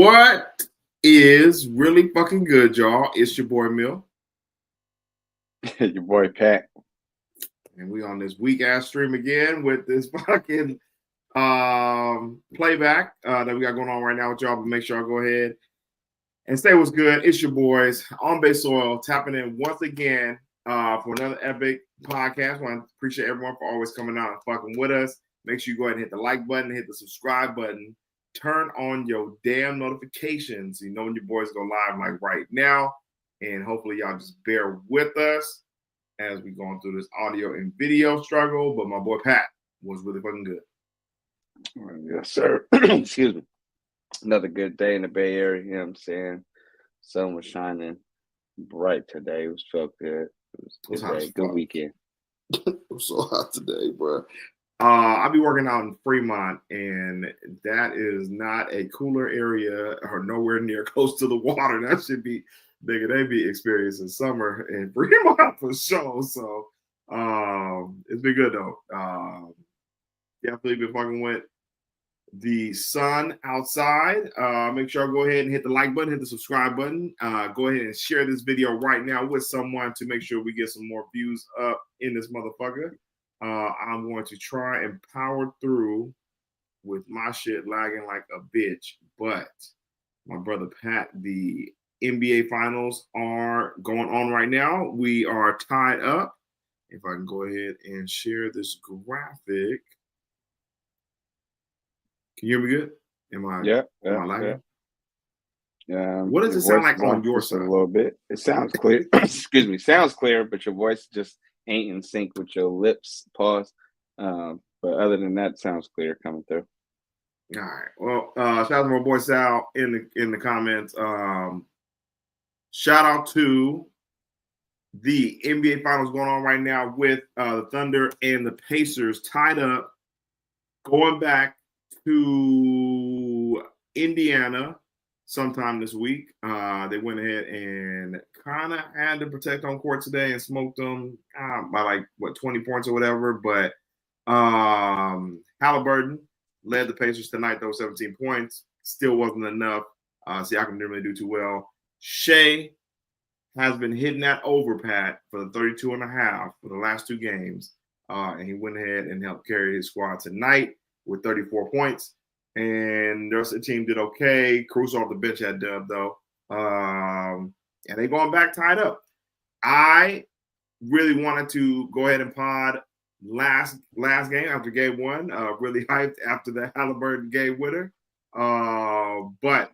What is really fucking good, y'all? It's your boy Mill. Your boy Pat. And we on this weak ass stream again with this fucking playback that we got going on right now with y'all. But make sure I go ahead and say what's good. It's your boys on base soil tapping in once again for another epic podcast. I want to appreciate everyone for always coming out and fucking with us. Make sure you go ahead and hit the like button, hit the subscribe button, turn on your damn notifications. You know when your boys go live like right now. And hopefully y'all just bear with us as we going through this audio and video struggle. But my boy Pat was really fucking good. Yes, sir. Excuse me. Another good day in the Bay Area. You know what I'm saying? Sun was shining bright today. It felt good. It was a good weekend. I'm so hot today, bro. I'll be working out in Fremont, and that is not a cooler area or nowhere near close to the water. That should be, nigga, they be experiencing summer in Fremont for sure. So it's been good though. Definitely been fucking with the sun outside. Make sure I go ahead and hit the like button, hit the subscribe button. Go ahead and share this video right now with someone to make sure we get some more views up in this motherfucker. I'm going to try and power through with my shit lagging like a bitch. But my brother Pat, the NBA finals are going on right now. We are tied up. If I can go ahead and share this graphic. Can you hear me good? Am I lagging? Yeah. What does it sound like on your side? A little bit. It sounds clear. Excuse me. Sounds clear, but your voice just ain't in sync with your lips. Pause. But other than that, sounds clear coming through. All right. Well, shout out to my boy Sal in the comments. Shout out to the NBA finals going on right now with the Thunder and the Pacers tied up, going back to Indiana sometime this week. They went ahead and kind of had to protect home court today and smoked them by 20 points or whatever. But Halliburton led the Pacers tonight, though, 17 points. Still wasn't enough. Siakam didn't really do too well. Shea has been hitting that over, Pat, for the 32.5 for the last two games. And he went ahead and helped carry his squad tonight with 34 points. And the rest of the team did okay. Cruz off the bench had dub, though. And they going back tied up. I really wanted to go ahead and pod last game after game one. Really hyped after the Halliburton game winner. But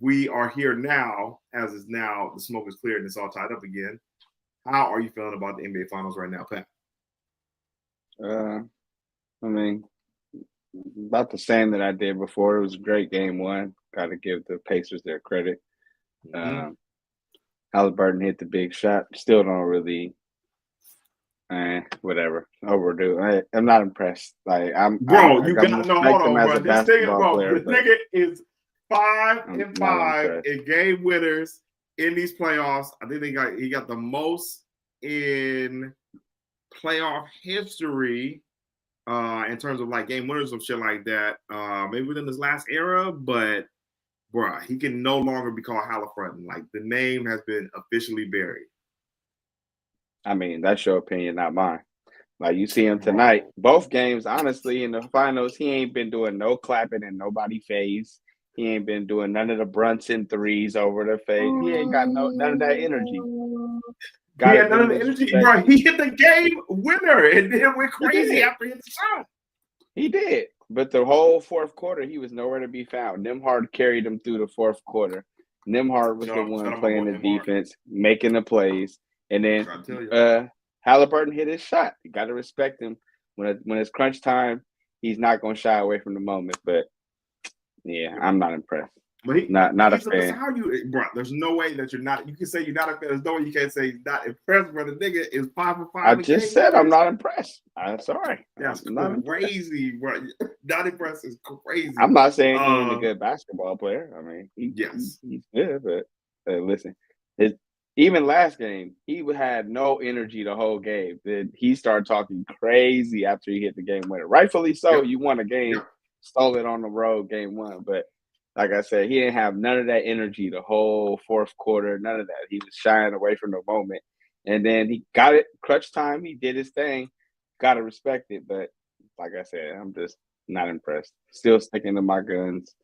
we are here now, as is now, the smoke is cleared and it's all tied up again. How are you feeling about the NBA Finals right now, Pat? I mean, about the same that I did before. It was a great game one. Got to give the Pacers their credit. Halliburton hit the big shot. Still don't really, whatever. Overdo. I'm not impressed. Like hold on, bro. This nigga is 5-5 in game winners in these playoffs. I think he got the most in playoff history. In terms of like game winners and shit like that, maybe within this last era, but bruh, he can no longer be called Halliburton. Like the name has been officially buried. I mean, that's your opinion, not mine. Like you see him tonight, both games, honestly, in the finals, he ain't been doing no clapping in nobody's face. He ain't been doing none of the Brunson threes over the face. He ain't got none of that energy. He had none of the energy, bro. He hit the game winner and then went crazy after he hit the shot. He did, but the whole fourth quarter, he was nowhere to be found. Nembhard carried him through the fourth quarter. Nembhard was the one playing the defense, making the plays, and then Halliburton hit his shot. You got to respect him. When it's crunch time, he's not going to shy away from the moment. But yeah, I'm not impressed. But not a fan. How bro? There's no way that you're not. You can say you're not a fan. There's no way you can't say you're not impressed. But the nigga is 5-5. I just said I'm not impressed. I'm sorry. That's crazy, bro. Not impressed is crazy. I'm not saying he ain't a good basketball player. I mean, he's good. But listen, even last game, he had no energy the whole game. Then he started talking crazy after he hit the game winner. Rightfully so. You won a game, stole it on the road, game one, but. like I said, he didn't have none of that energy the whole fourth quarter, none of that. He was shying away from the moment. And then he got it, clutch time, he did his thing. Got to respect it. But like I said, I'm just not impressed. Still sticking to my guns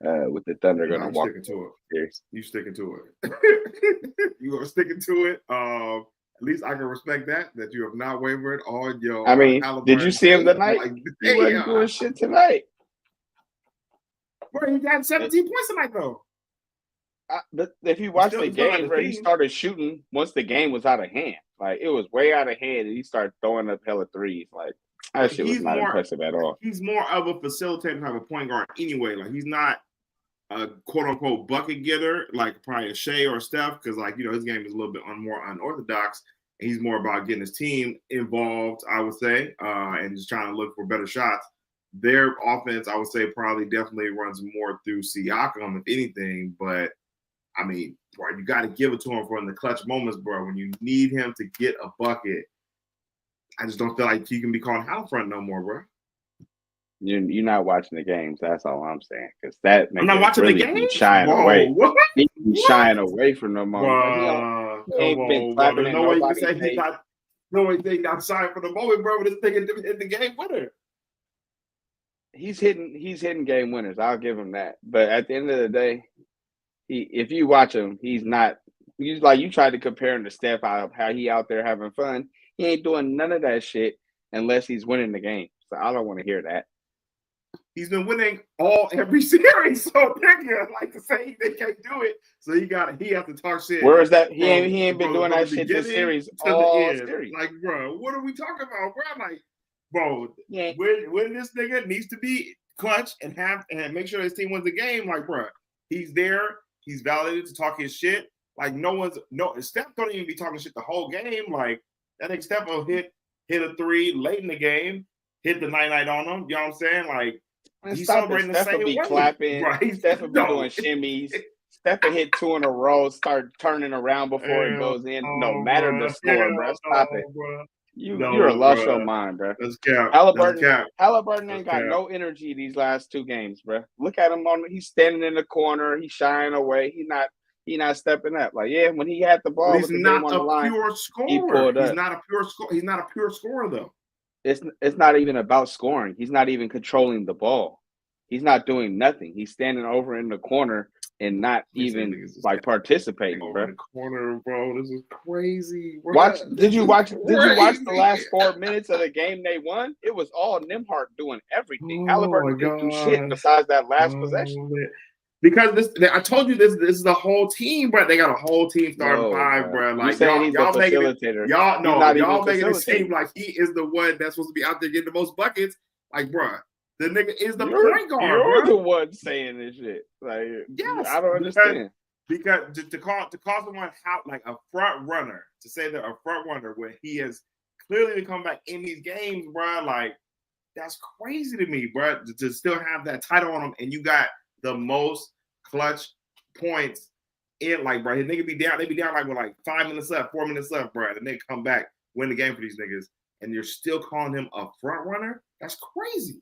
with the Thunder going to walk. Sticking to it. You sticking to it. You going to sticking to it. At least I can respect that you have not wavered on your. I mean, did you see him tonight? Like, he wasn't doing shit tonight. Bro, he got 17 points tonight, though. But if you watch the game, where he started shooting once the game was out of hand, like it was way out of hand, and he started throwing up hella threes. Like that shit was not impressive at all. He's more of a facilitator type of point guard anyway. Like he's not a quote unquote bucket getter like probably a Shea or Steph, because like his game is a little bit more unorthodox. And he's more about getting his team involved, I would say, and just trying to look for better shots. Their offense, I would say, probably definitely runs more through Siakam, if anything. But I mean, bro, you got to give it to him for in the clutch moments, bro. When you need him to get a bucket, I just don't feel like he can be called Halfront no more, bro. You're not watching the games. That's all I'm saying. Because that I'm not watching the games. Shying away. What? He's shying away from the moment. He ain't been clapping. There's no way you can say he's not. No way they got shying for the moment, bro. But this thing hit the game winner. He's hitting game winners. I'll give him that. But at the end of the day, if you watch him, he's not. He's like you tried to compare him to Steph, how he out there having fun. He ain't doing none of that shit unless he's winning the game. So I don't want to hear that. He's been winning every series, so nigga like to say they can't do it. So he has to talk shit. Where is that? He ain't been doing that shit this series all series. Like, bro, what are we talking about, bro? Like, bro, when this nigga needs to be clutch and make sure his team wins the game, like, bro, he's there. He's validated to talk his shit. Like, Steph don't even be talking shit the whole game. Like, that nigga Steph will hit a three late in the game, hit the night on him. You know what I'm saying? Like, he's celebrating the same way. Steph will be clapping. Right? Steph will be doing shimmies. Steph will hit 2 in a row, start turning around before it goes in. No matter the score, bro. Stop it. Bro. You're lost your mind, bro. That's cap. Halliburton ain't got no energy these last 2 games, bro. Look at him he's standing in the corner. He's shying away. He's not stepping up. Like, yeah, when he had the ball, he's not a pure scorer. He's not a pure scorer. He's not a pure scorer, though. It's not even about scoring. He's not even controlling the ball. He's not doing nothing. He's standing over in the corner and not even like participating, bro. In the corner, bro. This is crazy. Bro. Did you watch the last 4 minutes of the game they won? It was all Nembhard doing everything. Halliburton didn't do shit besides that last possession. Man. Because I told you this is the whole team, bro. They got a whole team starting 5, bro. Like y'all making it seem like he is the one that's supposed to be out there getting the most buckets. Like, bro, the nigga is the point guard. You're the one saying this shit. Like, yes, I don't understand. Because to call someone like a front runner, to say they're a front runner when he has clearly come back in these games, bro. Like, that's crazy to me, bro. To still have that title on him, and you got the most clutch points in, like, bro. His nigga be down. They be down like with like 5 minutes left, 4 minutes left, bro. And they come back, win the game for these niggas, and you're still calling him a front runner. That's crazy.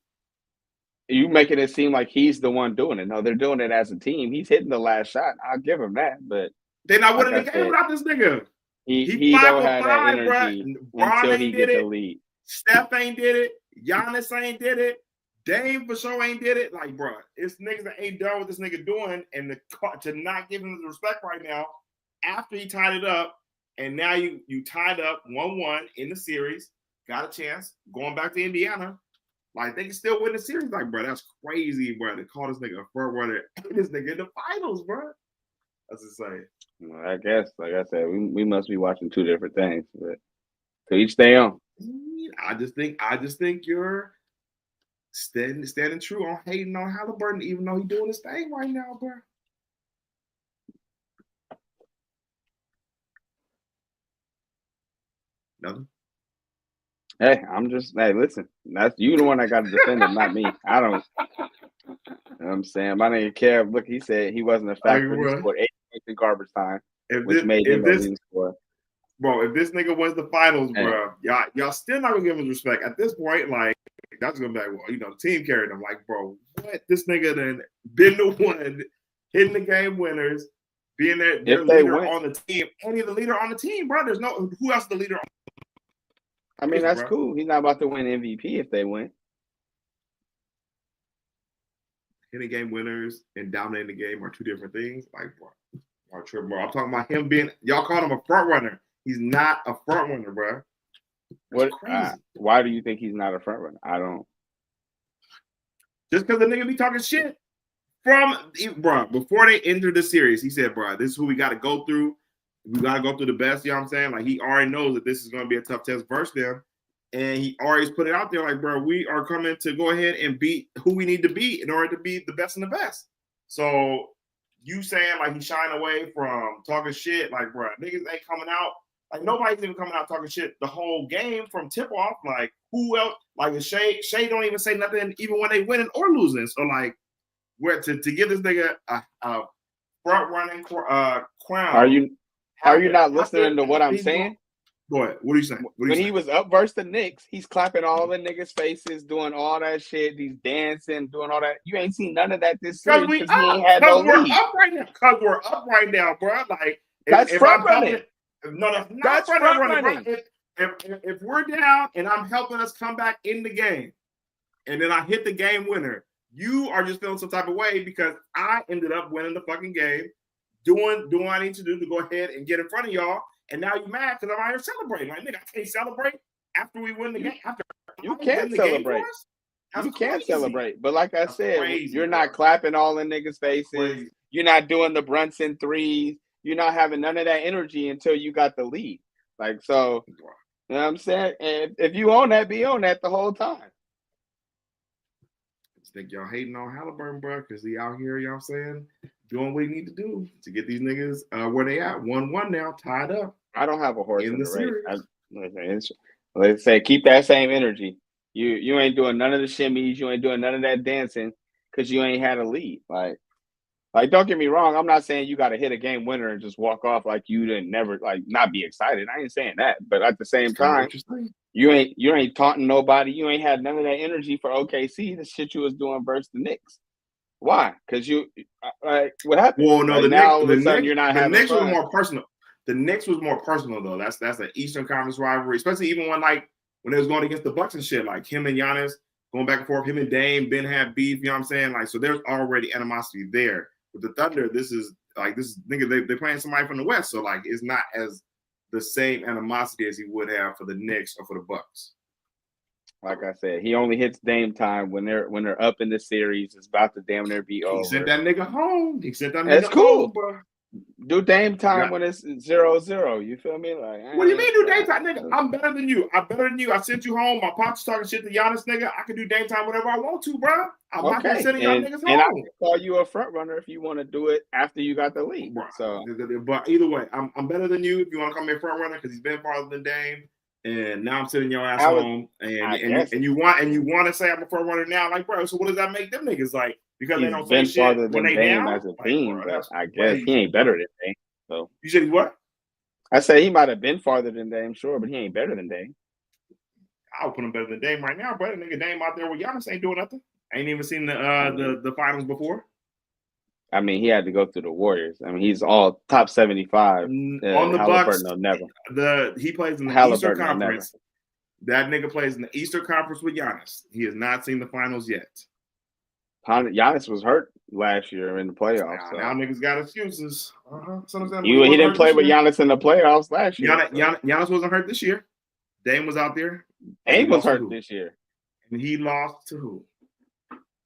You making it seem like he's the one doing it. No, they're doing it as a team. He's hitting the last shot. I'll give him that, but they're not winning the game without this nigga. He don't have that energy until he gets the lead. Steph ain't did it. Giannis ain't did it. Dame for sure ain't did it. Like, bro, it's niggas that ain't done what this nigga doing, and to not give him the respect right now after he tied it up, and now you tied up 1-1 in the series, got a chance going back to Indiana. Like, they can still win the series. Like, bro, that's crazy, bro. To call this nigga a front runner and this nigga in the finals, bro. That's insane. Well, I guess, like I said, we must be watching 2 different things, but to each their own. I just think you're standing true on hating on Halliburton, even though he's doing his thing right now, bro. Nothing. Hey, listen, that's you the one that got to defend him, not me. I don't. You know what I'm saying? My nigga Kev, look, he said he wasn't a factor. He scored 8 points in garbage time, which made him a leading scorer. Bro, if this nigga wins the finals, bro, y'all still not gonna give him respect. At this point, like, that's gonna be like, well, the team carried him. Like, bro, what? This nigga done been the one hitting the game winners, being their leader on the team, and he's the leader on the team, bro. There's no who else is the leader on the team? I mean, that's cool. He's not about to win MVP if they win. Hitting game winners and dominating the game are two different things. Like, bro, I'm talking about him being. Y'all call him a front runner. He's not a front runner, bro. What? Why do you think he's not a front runner? I don't. Just because the nigga be talking shit bro. Before they entered the series, he said, bro, this is who we got to go through. We got to go through the best. You know what I'm saying? Like, he already knows that this is going to be a tough test versus them. And he always put it out there like, bro, we are coming to go ahead and beat who we need to beat in order to be the best and the best. So you saying like he's shying away from talking shit, like, bro, niggas ain't coming out. Like, nobody's even coming out talking shit the whole game from tip off. Like, who else? Like, Shea don't even say nothing even when they winning or losing. So, like, where to give this nigga a front running crown? Are you not listening to what I'm saying? What are you saying? When he was up versus the Knicks, he's clapping all the niggas' faces, doing all that shit. He's dancing, doing all that. You ain't seen none of that this series because he ain't had no lead. Because we're up right now, bro. Like, that's front running. No, that's not front running. If we're down and I'm helping us come back in the game, and then I hit the game winner, you are just feeling some type of way because I ended up winning the fucking game, doing what I need to do to go ahead and get in front of y'all. And now you mad because I'm out here celebrating. Like, nigga, I can't celebrate after we win the game. You can't celebrate. You can't celebrate. But like I said, you're not clapping all in niggas' faces. You're not doing the Brunson threes. You're not having none of that energy until you got the lead. Like, so, you know what I'm saying? And if you own that, be on that the whole time. I just think y'all hating on Halliburton, bro, because he out here, you know what I'm saying, doing what he need to do to get these niggas where they at. 1-1 now, tied up. I don't have a horse in the race. Let's say keep that same energy. You ain't doing none of the shimmies. You ain't doing none of that dancing because you ain't had a lead. Like don't get me wrong. I'm not saying you got to hit a game winner and just walk off like you didn't never like not be excited. I ain't saying that. But at the same time, you ain't taunting nobody. You ain't had none of that energy for OKC. The shit you was doing versus the Knicks. Why? Because you what happened? Well, no, like, the Knicks was more personal. The Knicks was more personal though. That's an Eastern Conference rivalry, especially even when they was going against the Bucks and shit. Like him and Giannis going back and forth. Him and Dame been had beef. You know what I'm saying? Like, so there's already animosity there. With the Thunder, this is nigga. They're playing somebody from the West, so like it's not as the same animosity as he would have for the Knicks or for the Bucks. Like I said, he only hits Dame time when they're up in the series. It's about to damn near be over. He sent that nigga home. That's cool, bro. Do Dame time when it's 0-0. You feel me? Like, what do you mean do Dame time, nigga? I'm better than you. I sent you home. My pops talking shit to Giannis, nigga. I can do Dame time whenever I want to, bro. I'm not gonna send y'all niggas home. And I can call you a front runner if you want to do it after you got the lead. Bro. So, but either way, I'm better than you if you want to come in front runner because he's been farther than Dame. And now I'm sitting your ass home, and you want to say I'm a front runner now, like, bro. So what does that make them niggas like? Because they don't say shit when they Dame down as a team, but I guess he ain't better than Dame. So you said what? I say he might have been farther than Dame, sure, but he ain't better than Dame. I would put him better than Dame right now, bro. Nigga Dame out there with Giannis ain't doing nothing. Ain't even seen the finals before. I mean, he had to go through the Warriors. I mean, he's all top 75 on the Bucks. No, never. He plays in the Eastern Conference. That nigga plays in the Eastern Conference with Giannis. He has not seen the finals yet. Giannis was hurt last year in the playoffs. Now niggas got excuses. He didn't play with Giannis in the playoffs last year. Giannis wasn't hurt this year. Dame was out there. Dame was hurt this year. And he lost to who?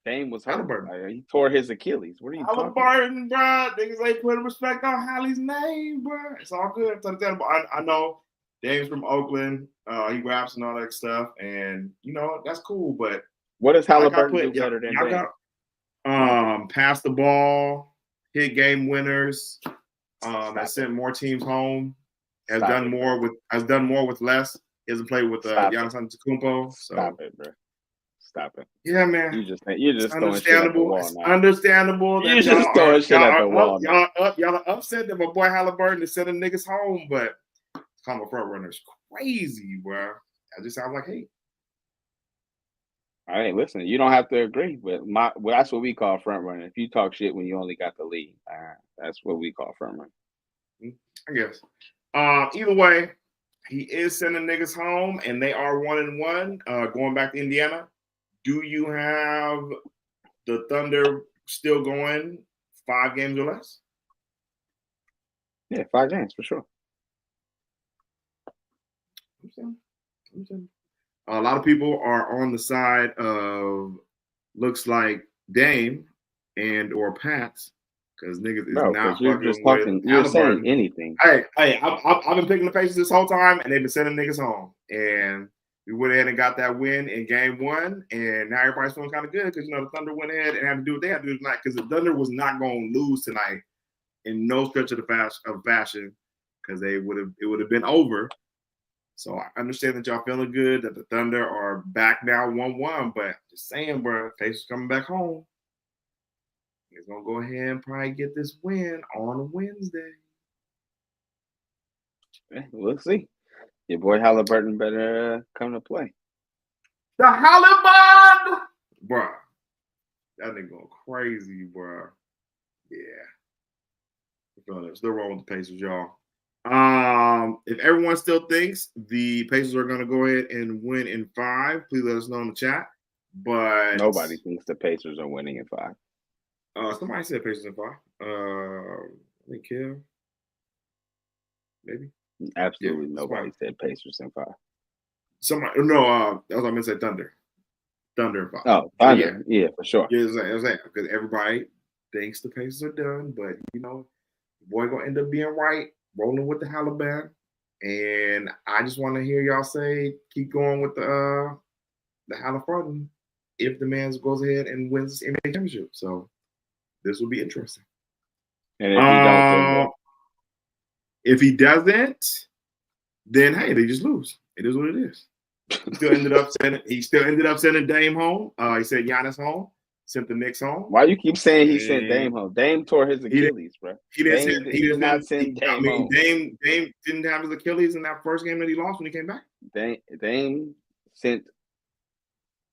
Dame was hurt. He tore his Achilles. What are you talking about? Halliburton, bro. Niggas ain't putting respect on Hallie's name, bro. It's all good. I know Dame's from Oakland. He raps and all that stuff. And, that's cool. But what does Halliburton do better than Dame? Pass the ball, hit game winners, that sent more teams home, has done more with less. He hasn't played with Giannis Antetokounmpo. So. Stop it, bro. Stop it. Yeah, man. You're just throwing shit at the wall now. Understandable. You're just throwing shit at the wall now. Y'all are upset that my boy Halliburton is sending niggas home, but calling a front runner is crazy, bro. That just sounds like hate. Hey, listen, you don't have to agree, but that's what we call front running. If you talk shit when you only got the lead, that's what we call front running. I guess. Either way, he is sending niggas home, and they are 1-1. Going back to Indiana, do you have the Thunder still going 5 games or less? Yeah, 5 games for sure. A lot of people are on the side of looks like Dame and or Pats because niggas is not you're fucking just with talking. You're saying Halliburton. anything. Hey, I've been picking the Pacers this whole time, and they've been sending niggas home. And we went ahead and got that win in game 1, and now everybody's feeling kind of good because the Thunder went ahead and had to do what they had to do tonight because the Thunder was not going to lose tonight in no stretch of the fashion because it would have been over. So I understand that y'all feeling good that the Thunder are back now 1-1, but just saying, bro, Pacers coming back home. He's gonna go ahead and probably get this win on Wednesday. We'll see. Your boy Halliburton better come to play. The Halliburton, bro. That nigga going crazy, bro. Yeah. Still wrong with the Pacers, y'all. If everyone still thinks the Pacers are going to go ahead and win in 5, please let us know in the chat. But nobody thinks the Pacers are winning in 5. Somebody said Pacers in 5. I think Kev. Maybe. Absolutely nobody said Pacers in 5. Somebody no, that's what I meant to say Thunder. Thunder in 5. Oh, Thunder, yeah, for sure. Yeah, because everybody thinks the Pacers are done, but the boy gonna end up being right, rolling with the Halliburton. And I just want to hear y'all say, keep going with the Halliburton if the man goes ahead and wins this NBA championship. So this will be interesting. And if he don't, if he doesn't, then hey, they just lose. It is what it is. He still ended up sending Dame home. He sent Giannis home. Sent the Knicks home. Why you keep saying he sent Dame home? Dame tore his Achilles, bro. He did not send Dame home. Dame didn't have his Achilles in that first game that he lost when he came back. Dame sent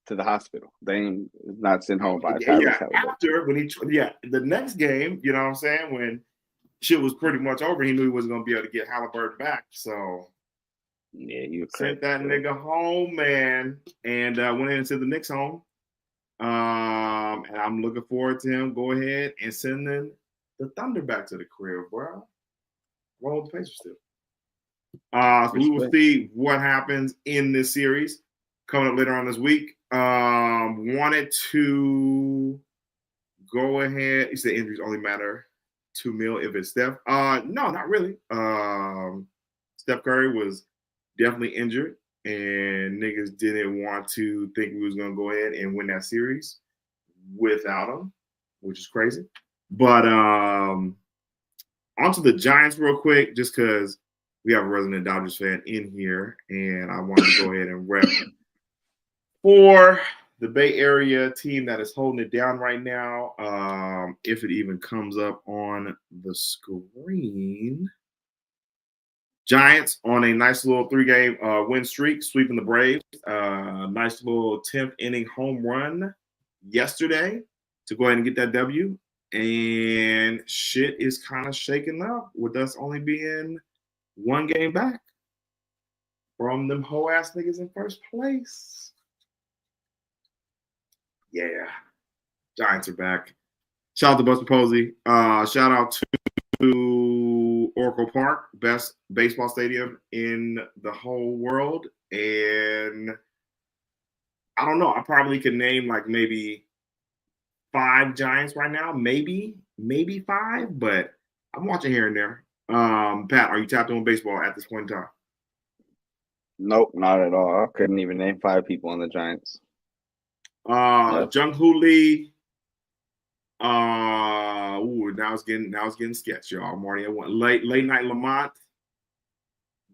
to the hospital. Dame is not sent home by Tyrese Halliburton. The next game, you know what I'm saying, when shit was pretty much over, he knew he wasn't going to be able to get Halliburton back. So yeah, you sent that nigga home, man, and went in and sent the Knicks home. And I'm looking forward to him go ahead and sending the Thunder back to the crib, bro. Roll the Pacers still. So we will see what happens in this series coming up later on this week. Wanted to go ahead. You said injuries only matter $2 million if it's Steph. No, not really. Steph Curry was definitely injured, and niggas didn't want to think we was gonna go ahead and win that series without him, which is crazy. But onto the Giants real quick, just because we have a resident Dodgers fan in here, and I wanted to go ahead and rep for the Bay Area team that is holding it down right now. If it even comes up on the screen. Giants on a nice little 3-game win streak, sweeping the Braves. Nice little 10th inning home run yesterday to go ahead and get that W. And shit is kind of shaking up with us only being 1 game back from them hoe ass niggas in first place. Yeah, Giants are back. Shout out to Buster Posey. Shout out to Oracle Park, best baseball stadium in the whole world. And I don't know, I probably could name like maybe 5 Giants right now, maybe 5, but I'm watching here and there. Pat, are you tapped on baseball at this point in time? Nope, not at all. I couldn't even name 5 people on the Giants. Jung Hoo Lee. Now it's getting sketchy, y'all. I'm already at one. Late night Lamont.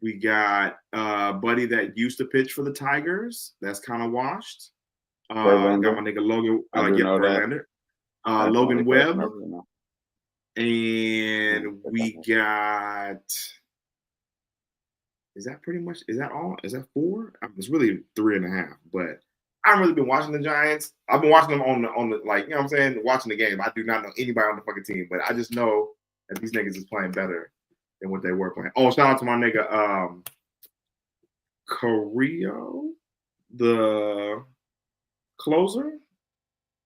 We got buddy that used to pitch for the Tigers. That's kind of washed. Got my nigga Logan. Verlander. Logan Webb. And we got. Is that pretty much? Is that all? Is that 4? It's really 3.5. But I haven't really been watching the Giants. I've been watching them on the like, you know what I'm saying, watching the game. I do not know anybody on the fucking team, but I just know that these niggas is playing better than what they were playing. Oh, shout out to my nigga Carrillo, the closer.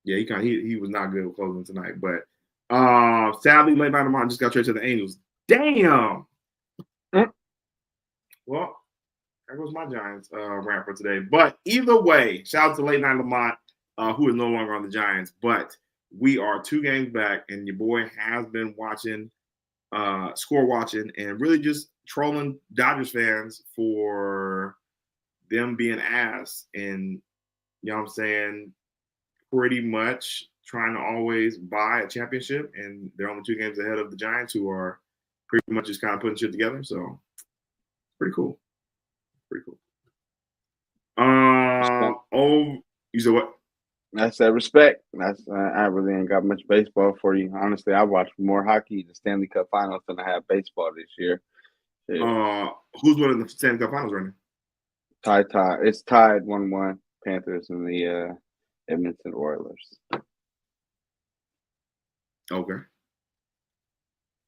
Yeah, he was not good with closing tonight, but sadly late night tomorrow just got traded to the Angels. Damn. Well, there goes my Giants rant for today. But either way, shout out to late night Lamont, who is no longer on the Giants. But we are 2 games back, and your boy has been watching, score watching, and really just trolling Dodgers fans for them being ass, and you know what I'm saying, pretty much trying to always buy a championship, and they're only 2 games ahead of the Giants, who are pretty much just kind of putting shit together. So pretty cool. Pretty cool. Oh, you said what? That's that respect. That's I really ain't got much baseball for you. Honestly, I watched more hockey, the Stanley Cup Finals, than I have baseball this year. Yeah. Who's winning the Stanley Cup Finals right now? Tie. It's tied 1-1. Panthers and the Edmonton Oilers. Okay.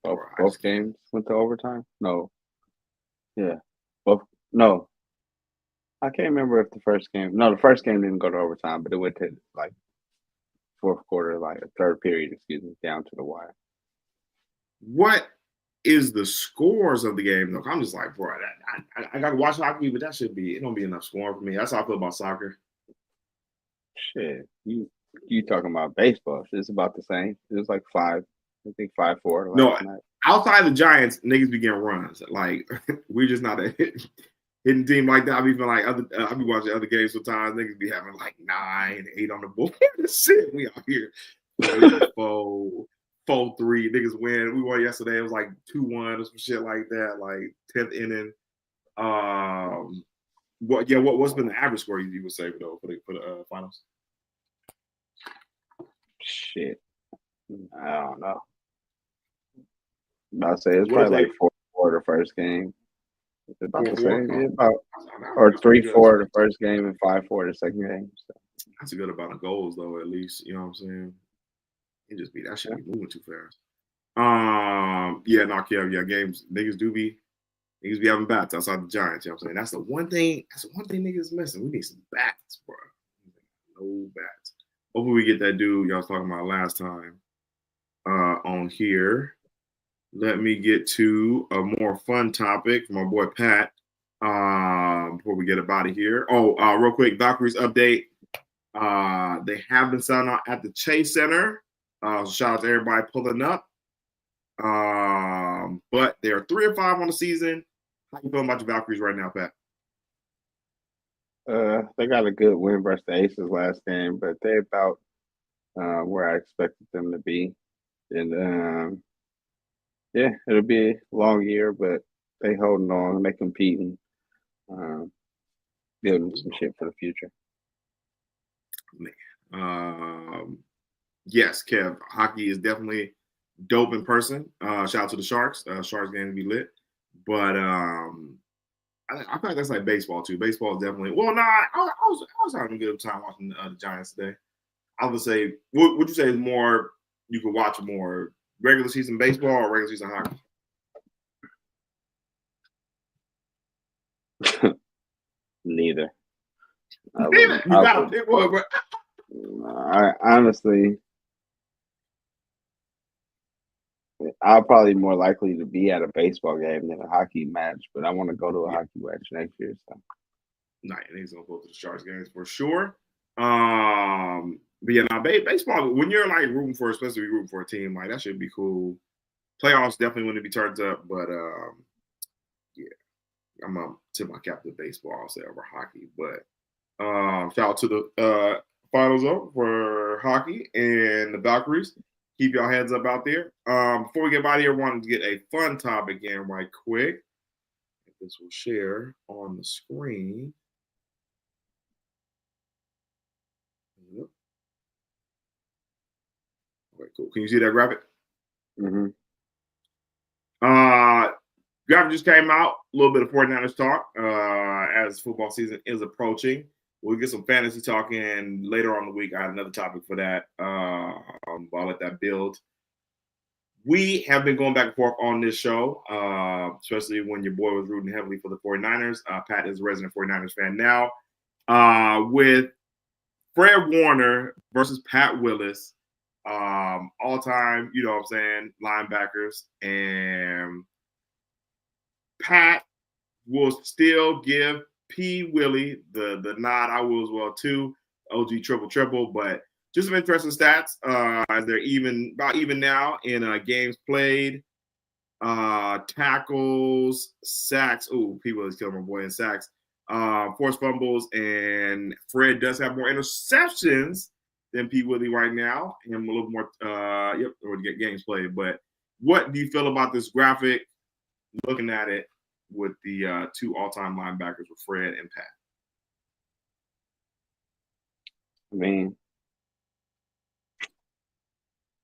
Both games went to overtime? No. Yeah. Both. No. I can't remember if the first game. No, the first game didn't go to overtime, but it went to like fourth quarter, like a third period, down to the wire. What is the scores of the game though? I'm just like, bro, I gotta watch hockey, but it don't be enough scoring for me. That's how I feel about soccer. Shit, you talking about baseball? It's about the same. It was like 5, I think 5-4 last night. Outside the Giants, niggas be getting runs. Like we're just not a hitting team like that. I be feeling like I be watching other games sometimes. Niggas be having like 9, 8 on the board. Shit, we out here 4-3. Niggas win. We won yesterday. It was like 2-1 or some shit like that. Like 10th inning. What's been the average score you would say though for the finals? Shit, I don't know. I'd say it's probably like 4-4 the first game. It's about the same. Or 3-4 the first game and 5-4 the second game. So. That's a good amount of goals though, at least. You know what I'm saying? It just be that shit be moving too fast. Games niggas be having bats outside the Giants. You know what I'm saying? That's the one thing niggas missing. We need some bats, bro. No bats. Hopefully we get that dude y'all was talking about last time on here. Let me get to a more fun topic from my boy Pat before we get up out of here. Real quick, Valkyries update. They have been selling out at the Chase Center. So shout out to everybody pulling up. But they are 3-5 on the season. How you feeling about the Valkyries right now, Pat? They got a good win versus the Aces last game, but they're about where I expected them to be. And it'll be a long year, but they holding on, they competing, building some shit for the future. Yes, Kev, hockey is definitely dope in person. Shout out to the Sharks. Sharks game to be lit. But I feel like that's like baseball too. Baseball is definitely I was having a good time watching the Giants today. I would say, what would you say is more you could watch more regular season baseball or regular season hockey? Neither. You gotta pick one, bro. I honestly, I'll probably more likely to be at a baseball game than a hockey match, but I want to go to a hockey match next year. So, he's gonna go to the Sharks games for sure. But yeah, baseball. When you're like especially rooting for a team, like that should be cool. Playoffs definitely wouldn't be turned up, but yeah, I'm gonna tip my cap to baseball. I'll say over hockey, but shout out to the finals up for hockey and the Valkyries. Keep y'all heads up out there. Before we get out of here, I wanted to get a fun topic in right quick. This will share on the screen. Yep. Okay, cool. Can you see that graphic? Mm-hmm. Graphic just came out. A little bit of 49ers talk as football season is approaching. we'll get some fantasy talking later on in the week. I had another topic for that. I'll let that build. We have been going back and forth on this show, especially when your boy was rooting heavily for the 49ers. Pat is a resident 49ers fan now. With Fred Warner versus Pat Willis, all time, you know what I'm saying, linebackers. And Pat will still give P. Willie the nod. I will as well too. OG triple, but just some interesting stats as they're about even now in games played, tackles, sacks. Ooh, P. Willie's killing my boy in sacks. Forced fumbles, and Fred does have more interceptions than P. Willie right now. Him a little more, or get games played. But what do you feel about this graphic? Looking at it with the two all-time linebackers with Fred and Pat. I mean,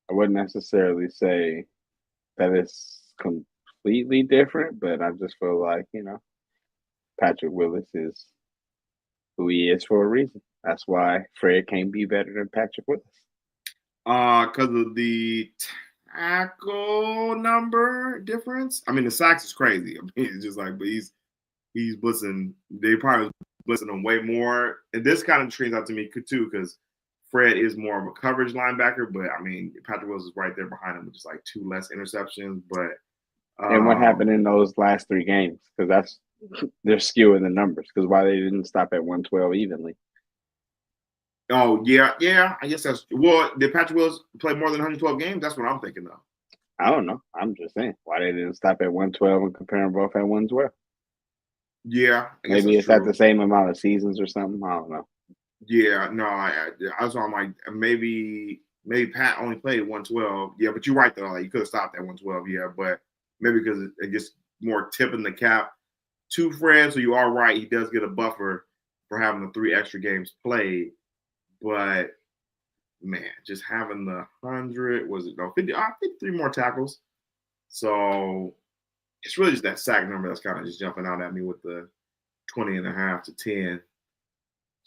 I wouldn't necessarily say that it's completely different, but I just feel like, Patrick Willis is who he is for a reason. That's why Fred can't be better than Patrick Willis. Because of the tackle number difference. I mean, the sacks is crazy. I mean, it's just like, but he's blitzing. They probably blitzing him way more. And this kind of trains out to me too, because Fred is more of a coverage linebacker. But I mean, Patrick Willis is right there behind him with just like 2 less interceptions. But and what happened in those last 3 games? Because they're skewing the numbers. Because why they didn't stop at 112 evenly? Oh, yeah. I guess that's – well, did Patrick Willis play more than 112 games? That's what I'm thinking of. I don't know. I'm just saying. Why they didn't stop at 112 and compare them both at 112? Yeah. Maybe it's at the same amount of seasons or something. I don't know. Yeah. No, I was on like maybe Pat only played 112. Yeah, but you're right, though. Like, you could have stopped at 112, yeah. But maybe because it gets more tipping the cap to Fred. So you are right. He does get a buffer for having the 3 extra games played. But man, just having the 53 more tackles. So it's really just that sack number that's kind of just jumping out at me with the 20.5 to 10.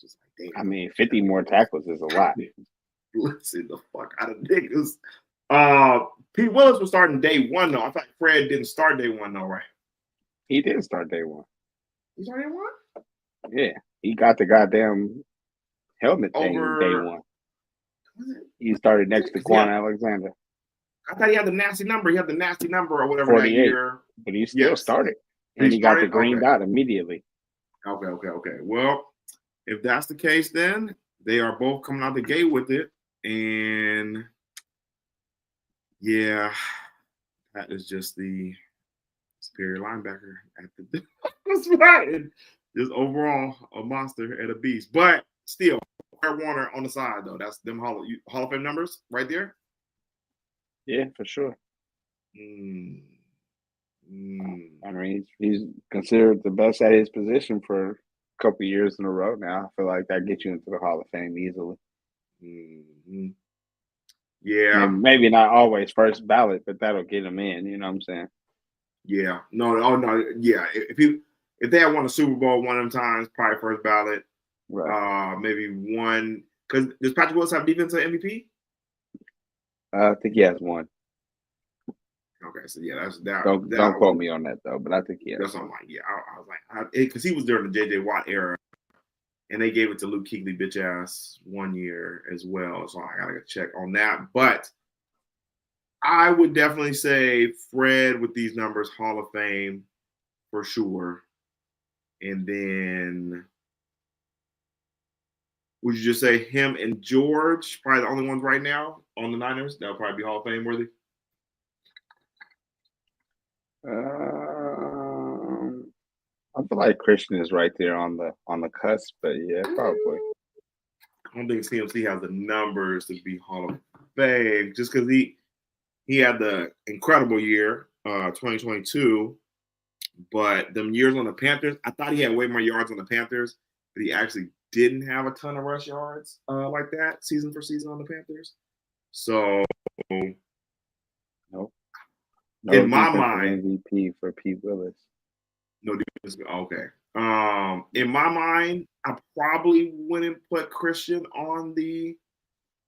Just like, damn. I mean, 50 more tackles is a lot. Listen the fuck out of niggas. Pete Willis was starting day 1 though. I thought Fred didn't start day 1 though, right? He did start day 1. He started day 1? Yeah, he got the goddamn helmet thing day 1. He started next to Quan Alexander. I thought he had the nasty number. He had the nasty number or whatever 48, that year. But he still started. And he got the green dot immediately. Okay. Well, if that's the case, then they are both coming out the gate with it. And yeah, that is just the superior linebacker at the that's right. Just overall a monster and a beast. But still, Fred Warner on the side though. That's them Hall of Fame numbers right there. Yeah, for sure. I mean, he's considered the best at his position for a couple years in a row now. I feel like that gets you into the Hall of Fame easily. Yeah. And maybe not always first ballot, but that'll get him in. You know what I'm saying? Yeah. No. Yeah. If they had won a Super Bowl one of them times, probably first ballot. Right. Maybe one. Because does Patrick Willis have defensive MVP? I think he has one. Okay, so yeah, that's that. Don't quote me on that though, but I think he has. That's what I'm like. Yeah, I was like, because he was during the JJ Watt era, and they gave it to Luke Kuechly bitch ass 1 year as well. So I gotta check on that. But I would definitely say Fred with these numbers, Hall of Fame for sure. And then would you just say him and George, probably the only ones right now on the Niners? That'll probably be Hall of Fame worthy. I feel like Christian is right there on the cusp, but yeah, probably. I don't think CMC has the numbers to be Hall of Fame just because he had the incredible year, 2022. But them years on the Panthers, I thought he had way more yards on the Panthers, but he actually didn't have a ton of rush yards like that season for season on the Panthers. So, nope. In my mind, MVP for Pete Willis. No defense. Okay. In my mind, I probably wouldn't put Christian on the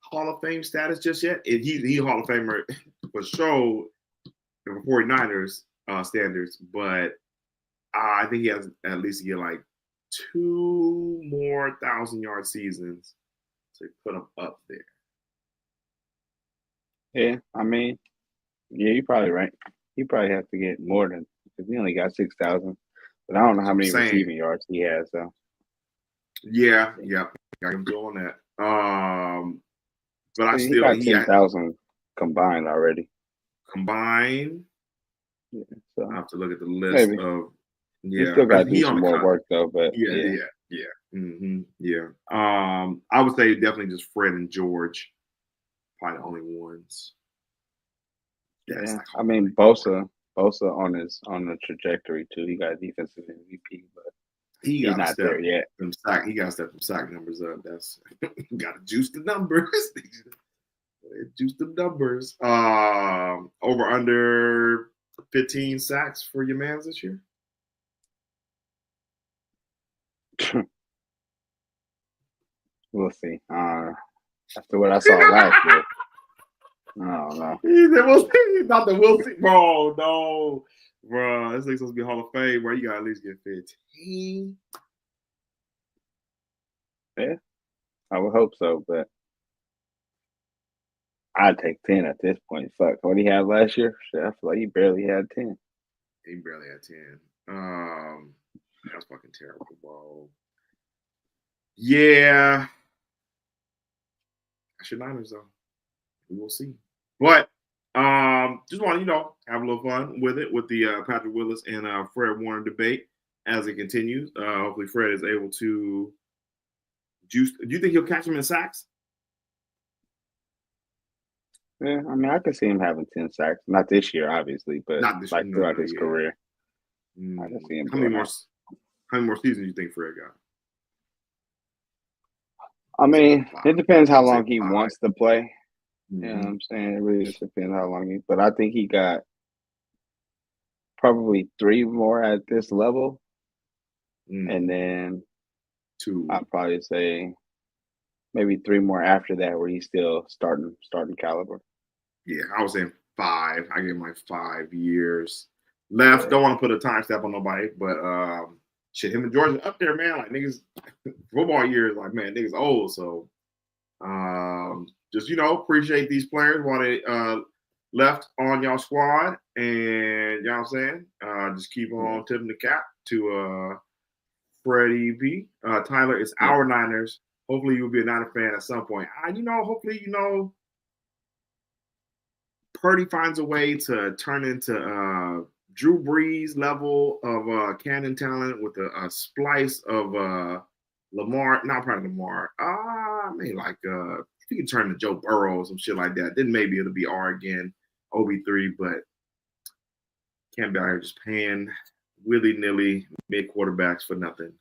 Hall of Fame status just yet. He Hall of Famer for sure for 49ers standards, but I think he has at least to get like 2 more 1,000-yard seasons to put him up there. Yeah, I mean, yeah, you're probably right. He probably has to get more than because he only got 6,000. But I don't know how many receiving yards he has. So yeah, got him doing that. But he got 10,000 combined already. Combined. Yeah, so I have to look at the list of. Yeah, he still got to do some more work though. But yeah. Mm-hmm. Yeah. I would say definitely just Fred and George, probably the only ones. Yeah, I mean Bosa on the trajectory too. He got defensive MVP, but he's not there yet. He got to step some sack numbers up. That's got to juice the numbers. Juice the numbers. Over under 15 sacks for your mans this year. We'll see. After what I saw last year, I don't know. Not the we'll see, bro. No, bro. This thing's supposed to be Hall of Fame, bro. You got to at least get 15. Yeah, I would hope so, but I'd take 10 at this point. Fuck, what he had last year? Shit, I feel like he barely had 10. He barely had 10. That's fucking terrible, bro. Yeah. I should Niners though. We will see. But just want to, have a little fun with it with the Patrick Willis and Fred Warner debate as it continues. Hopefully Fred is able to juice. Do you think he'll catch him in sacks? Yeah, I mean, I could see him having 10 sacks. Not this year, obviously, but throughout his career. I can see him. How many more seasons do you think Fred got? I mean, it depends how long he wants to play. You know what I'm saying? It really just depends how long but I think he got probably 3 more at this level. And then 2. I'd probably say maybe 3 more after that where he's still starting caliber. Yeah, I was saying 5. I give him like 5 years left. Don't want to put a time stamp on nobody, but shit, him and George up there, man. Like niggas, football years, like man, niggas old. So just appreciate these players while they left on y'all squad, and you know what I'm saying. Just keep on tipping the cap to Freddie B. Tyler, it's our Niners. Hopefully, you'll be a Niner fan at some point. Hopefully, Purdy finds a way to turn into Drew Brees level of cannon talent with a splice of Lamar, not probably Lamar. If he can turn to Joe Burrow or some shit like that, then maybe it'll be R again, OB3, but can't be out here just paying willy-nilly mid quarterbacks for nothing.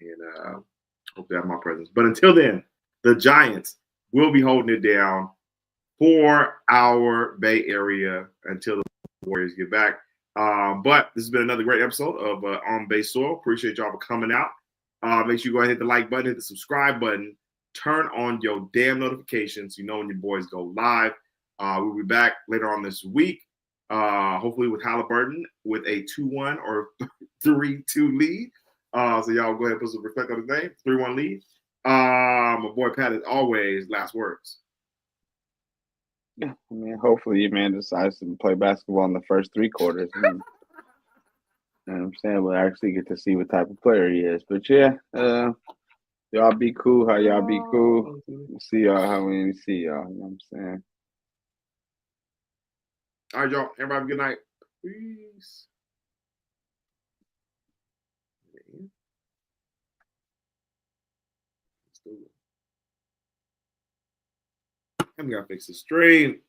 And hope they have my presence. But until then, the Giants will be holding it down for our Bay Area until the Warriors get back. But this has been another great episode of On Base Soil. Appreciate y'all for coming out. Make sure you go ahead and hit the like button, hit the subscribe button, turn on your damn notifications so you know when your boys go live. We'll be back later on this week, hopefully with Halliburton with a 2-1 or 3-2 lead. So y'all go ahead and put some respect on his name. 3-1 lead. My boy Pat, as always, last words. Yeah, I mean, hopefully your man decides to play basketball in the first 3 quarters. You know what I'm saying? We'll actually get to see what type of player he is. But yeah, y'all be cool. How y'all be cool? See y'all how we see y'all. You know what I'm saying? All right, y'all. Everybody have a good night. Peace. I'm gonna fix the stream.